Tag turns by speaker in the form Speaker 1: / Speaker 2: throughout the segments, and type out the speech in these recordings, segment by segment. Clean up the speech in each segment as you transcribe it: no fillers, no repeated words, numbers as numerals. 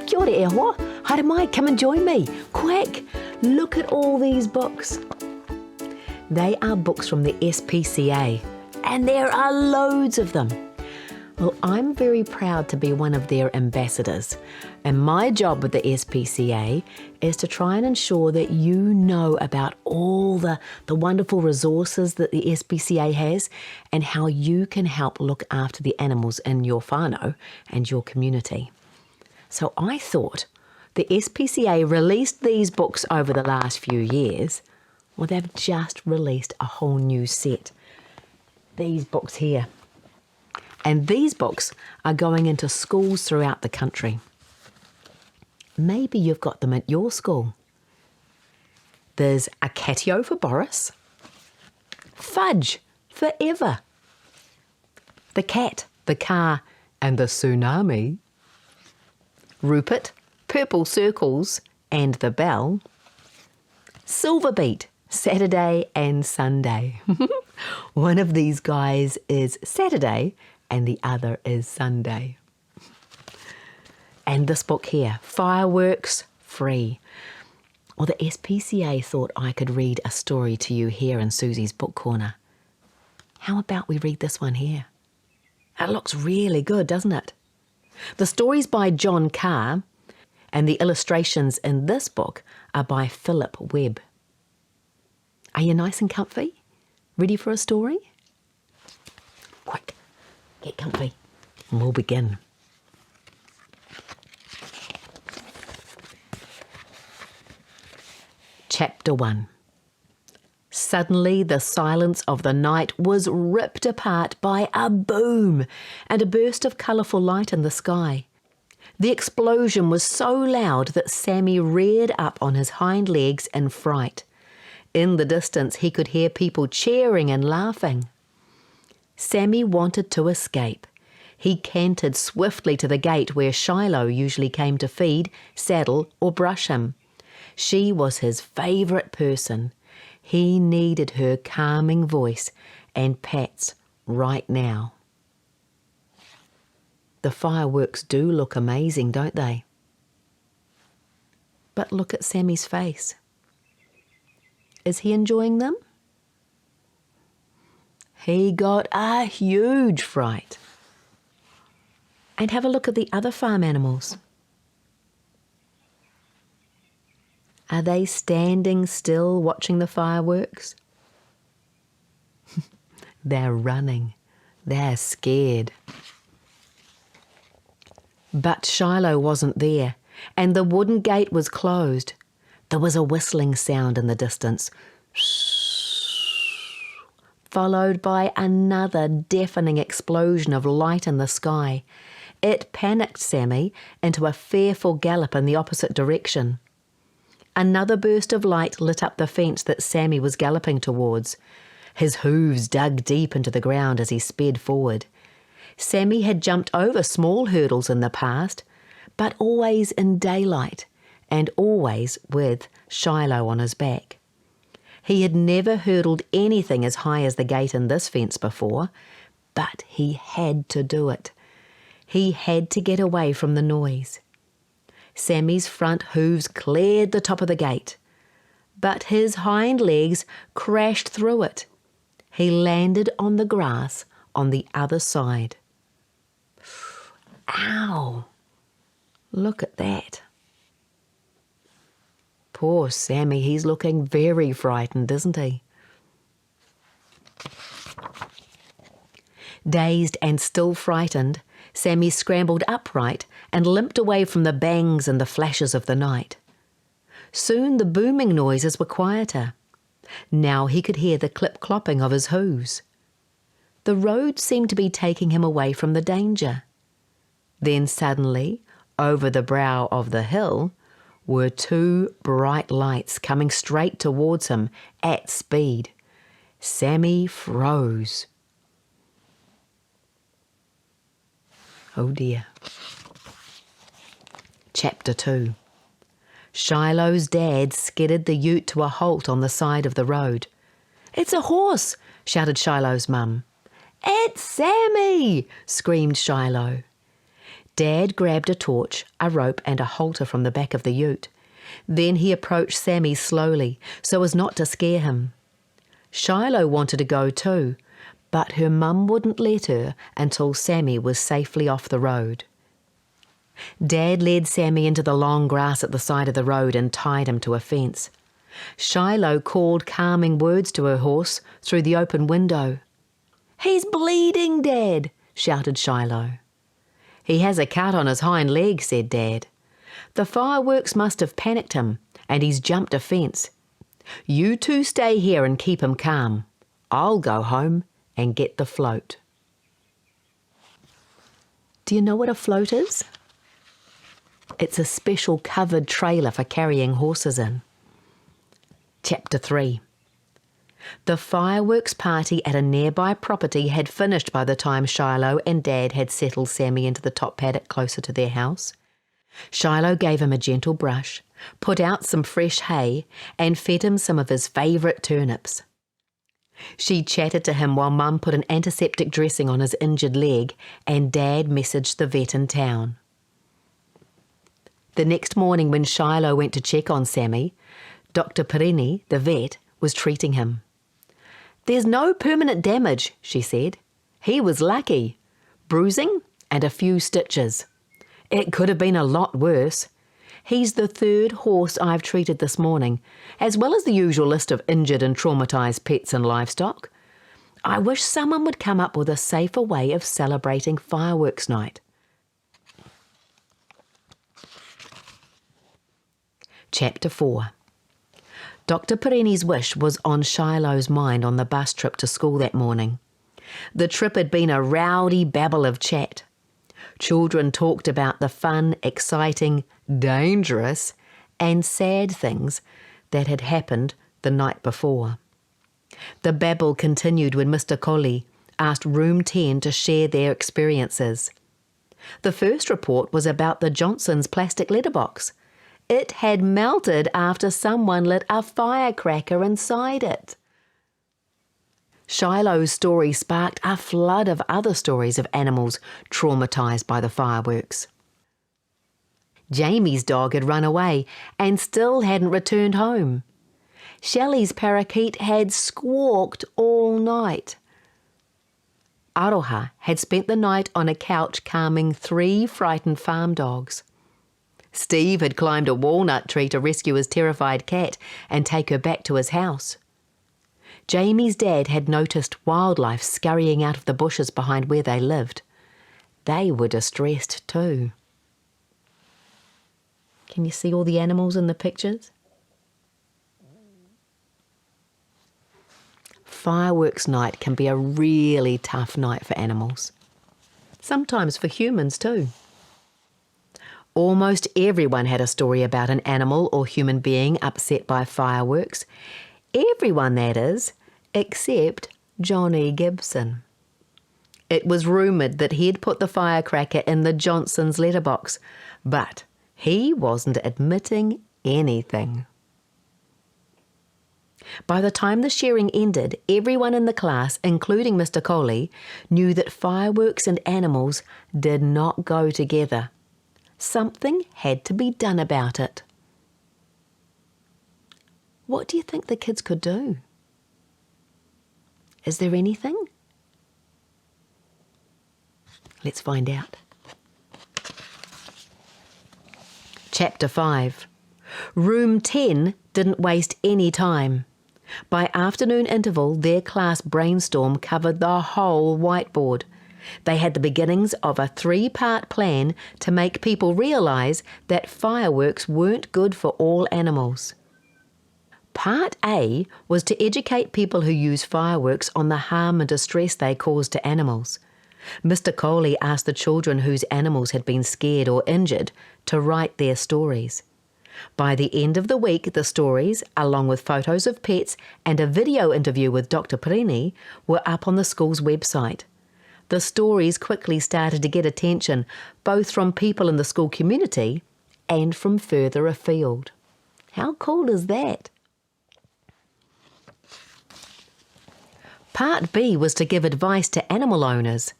Speaker 1: Kia ora e hoa. Haere mai, come and join me. Quick, look at all these books. They are books from the SPCA, and there are loads of them. Well, I'm very proud to be one of their ambassadors, and my job with the SPCA is to try and ensure that you know about all the wonderful resources that the SPCA has and how you can help look after the animals in your whānau and your community. So I thought the SPCA released these books over the last few years. Well, they've just released a whole new set. These books here. And these books are going into schools throughout the country. Maybe you've got them at your school. There's a catio for Boris, Fudge forever, the cat, the car, and the tsunami, Rupert, purple circles, and the bell, Silverbeat, Saturday and Sunday. One of these guys is Saturday and the other is Sunday. And this book here, Fireworks Free. Well, the SPCA thought I could read a story to you here in Suzy's book corner. How about we read this one here? It looks really good, doesn't it? The story's by John Carr, and the illustrations in this book are by Philip Webb. Are you nice and comfy? Ready for a story? Quick, get comfy, and we'll begin. Chapter 1. Suddenly the silence of the night was ripped apart by a boom and a burst of colourful light in the sky. The explosion was so loud that Sammy reared up on his hind legs in fright. In the distance he could hear people cheering and laughing. Sammy wanted to escape. He cantered swiftly to the gate where Shiloh usually came to feed, saddle or brush him. She was his favourite person. He needed her calming voice and pats right now. The fireworks do look amazing, don't they? But look at Sammy's face. Is he enjoying them? He got a huge fright. And have a look at the other farm animals. Are they standing still watching the fireworks? They're running. They're scared. But Shiloh wasn't there, and the wooden gate was closed. There was a whistling sound in the distance, followed by another deafening explosion of light in the sky. It panicked Sammy into a fearful gallop in the opposite direction. Another burst of light lit up the fence that Sammy was galloping towards. His hooves dug deep into the ground as he sped forward. Sammy had jumped over small hurdles in the past, but always in daylight and always with Shiloh on his back. He had never hurdled anything as high as the gate in this fence before, but he had to do it. He had to get away from the noise. Sammy's front hooves cleared the top of the gate, but his hind legs crashed through it. He landed on the grass on the other side. Ow! Look at that. Poor Sammy, he's looking very frightened, isn't he? Dazed and still frightened, Sammy scrambled upright and limped away from the bangs and the flashes of the night. Soon the booming noises were quieter. Now he could hear the clip-clopping of his hooves. The road seemed to be taking him away from the danger. Then suddenly, over the brow of the hill, were two bright lights coming straight towards him at speed. Sammy froze. Oh dear. Chapter 2. Shiloh's dad skidded the ute to a halt on the side of the road. "It's a horse!" shouted Shiloh's mum. "It's Sammy!" screamed Shiloh. Dad grabbed a torch, a rope and a halter from the back of the ute. Then he approached Sammy slowly so as not to scare him. Shiloh wanted to go too, but her mum wouldn't let her until Sammy was safely off the road. Dad led Sammy into the long grass at the side of the road and tied him to a fence. Shiloh called calming words to her horse through the open window. "He's bleeding, Dad," shouted Shiloh. "He has a cut on his hind leg," said Dad. "The fireworks must have panicked him, and he's jumped a fence. You two stay here and keep him calm. I'll go home and get the float." Do you know what a float is? It's a special covered trailer for carrying horses in. Chapter 3. The fireworks party at a nearby property had finished by the time Shiloh and Dad had settled Sammy into the top paddock closer to their house. Shiloh gave him a gentle brush, put out some fresh hay, and fed him some of his favourite turnips. She chatted to him while Mum put an antiseptic dressing on his injured leg, and Dad messaged the vet in town. The next morning when Shiloh went to check on Sammy, Dr. Perini, the vet, was treating him. "There's no permanent damage," she said. "He was lucky. Bruising and a few stitches. It could have been a lot worse. He's the third horse I've treated this morning, as well as the usual list of injured and traumatised pets and livestock. I wish someone would come up with a safer way of celebrating fireworks night." Chapter 4. Dr. Perini's wish was on Shiloh's mind on the bus trip to school that morning. The trip had been a rowdy babble of chat. Children talked about the fun, exciting, dangerous, and sad things that had happened the night before. The babble continued when Mr. Colley asked Room 10 to share their experiences. The first report was about the Johnson's plastic letterbox. It had melted after someone lit a firecracker inside it. Shiloh's story sparked a flood of other stories of animals traumatised by the fireworks. Jamie's dog had run away and still hadn't returned home. Shelley's parakeet had squawked all night. Aroha had spent the night on a couch calming 3 frightened farm dogs. Steve had climbed a walnut tree to rescue his terrified cat and take her back to his house. Jamie's dad had noticed wildlife scurrying out of the bushes behind where they lived. They were distressed too. Can you see all the animals in the pictures? Fireworks night can be a really tough night for animals. Sometimes for humans too. Almost everyone had a story about an animal or human being upset by fireworks. Everyone, that is, except Johnny Gibson. It was rumoured that he'd put the firecracker in the Johnson's letterbox, but he wasn't admitting anything. By the time the sharing ended, everyone in the class, including Mr. Colley, knew that fireworks and animals did not go together. Something had to be done about it. What do you think the kids could do? Is there anything? Let's find out. Chapter 5. Room 10 didn't waste any time. By afternoon interval, their class brainstorm covered the whole whiteboard. They had the beginnings of a 3-part plan to make people realise that fireworks weren't good for all animals. Part A was to educate people who use fireworks on the harm and distress they cause to animals. Mr. Coley asked the children whose animals had been scared or injured to write their stories. By the end of the week, the stories, along with photos of pets and a video interview with Dr. Perini, were up on the school's website. The stories quickly started to get attention, both from people in the school community and from further afield. How cool is that? Part B was to give advice to animal owners.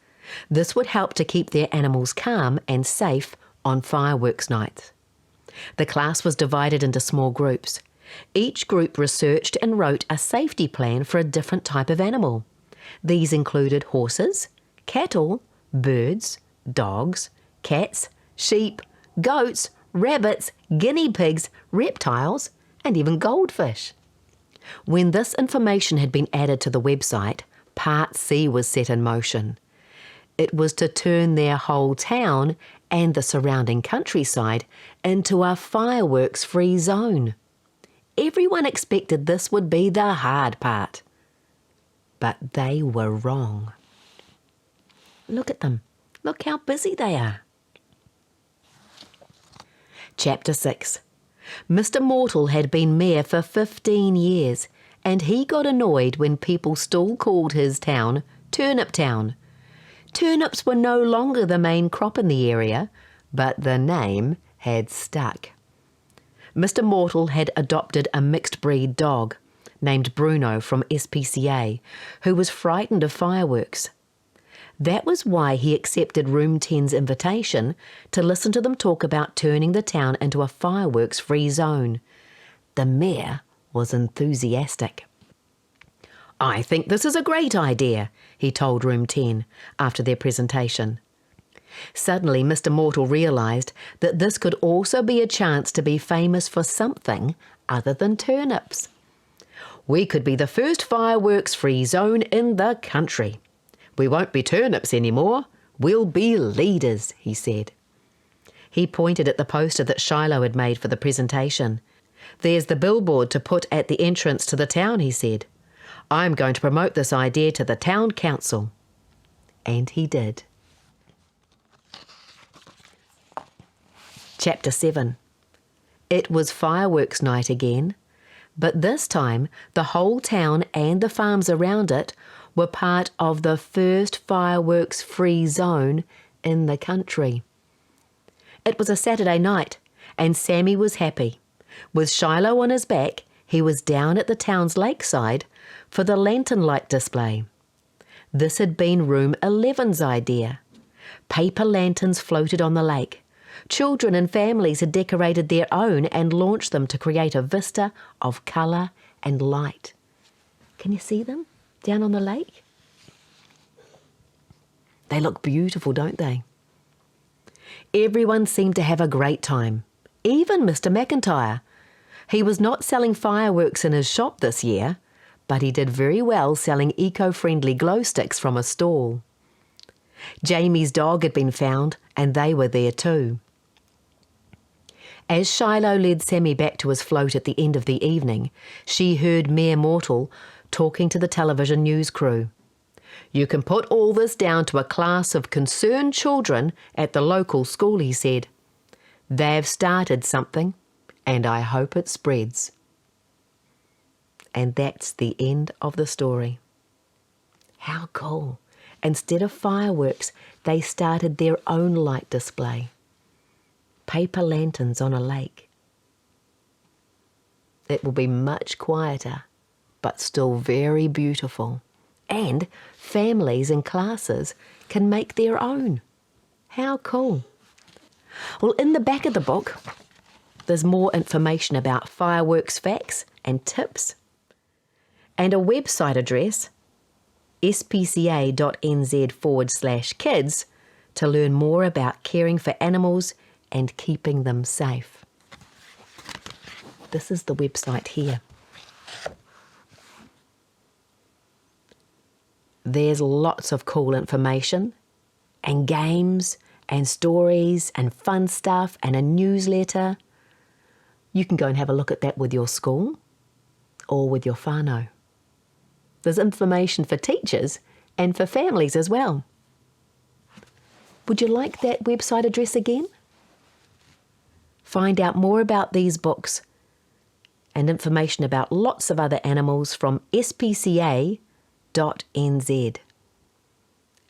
Speaker 1: This would help to keep their animals calm and safe on fireworks nights. The class was divided into small groups. Each group researched and wrote a safety plan for a different type of animal. These included horses, cattle, birds, dogs, cats, sheep, goats, rabbits, guinea pigs, reptiles, and even goldfish. When this information had been added to the website, Part C was set in motion. It was to turn their whole town and the surrounding countryside into a fireworks-free zone. Everyone expected this would be the hard part. But they were wrong. Look at them. Look how busy they are. Chapter 6. Mr. Mortal had been mayor for 15 years, and he got annoyed when people still called his town Turnip Town. Turnips were no longer the main crop in the area, but the name had stuck. Mr. Mortal had adopted a mixed-breed dog named Bruno from SPCA, who was frightened of fireworks. That was why he accepted Room 10's invitation to listen to them talk about turning the town into a fireworks-free zone. The mayor was enthusiastic. "I think this is a great idea," he told Room 10 after their presentation. Suddenly, Mr. Mortal realised that this could also be a chance to be famous for something other than turnips. "We could be the first fireworks-free zone in the country. We won't be turnips anymore. We'll be leaders," he said. He pointed at the poster that Shiloh had made for the presentation. "There's the billboard to put at the entrance to the town," he said. "I'm going to promote this idea to the town council." And he did. Chapter 7. It was fireworks night again, but this time the whole town and the farms around it were part of the first fireworks-free zone in the country. It was a Saturday night, and Sammy was happy. With Shiloh on his back, he was down at the town's lakeside for the lantern light display. This had been Room 11's idea. Paper lanterns floated on the lake. Children and families had decorated their own and launched them to create a vista of colour and light. Can you see them down on the lake? They look beautiful, don't they? Everyone seemed to have a great time, even Mr. McIntyre. He was not selling fireworks in his shop this year, but he did very well selling eco-friendly glow sticks from a stall. Jamie's dog had been found, and they were there too. As Shiloh led Sammy back to his float at the end of the evening, she heard Mayor Mortal talking to the television news crew. "You can put all this down to a class of concerned children at the local school," he said. "They've started something, and I hope it spreads." And that's the end of the story. How cool. Instead of fireworks, they started their own light display. Paper lanterns on a lake. It will be much quieter, but still very beautiful. And families and classes can make their own. How cool. Well, in the back of the book, there's more information about fireworks facts and tips, and a website address, spca.nz/kids, to learn more about caring for animals and keeping them safe. This is the website here. There's lots of cool information and games and stories and fun stuff and a newsletter. You can go and have a look at that with your school or with your whānau. There's information for teachers and for families as well. Would you like that website address again? Find out more about these books and information about lots of other animals from spca.nz.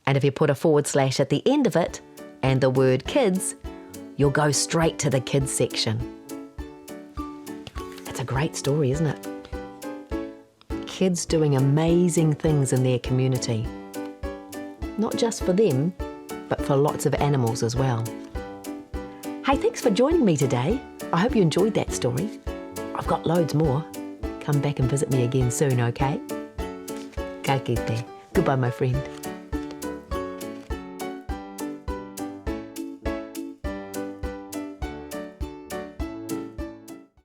Speaker 1: And if you put a / at the end of it and the word kids, you'll go straight to the kids section. It's a great story, isn't it? Kids doing amazing things in their community. not just for them, but for lots of animals as well. Hey, thanks for joining me today. I hope you enjoyed that story. I've got loads more. Come back and visit me again soon, okay? Ka kite. Goodbye, my friend.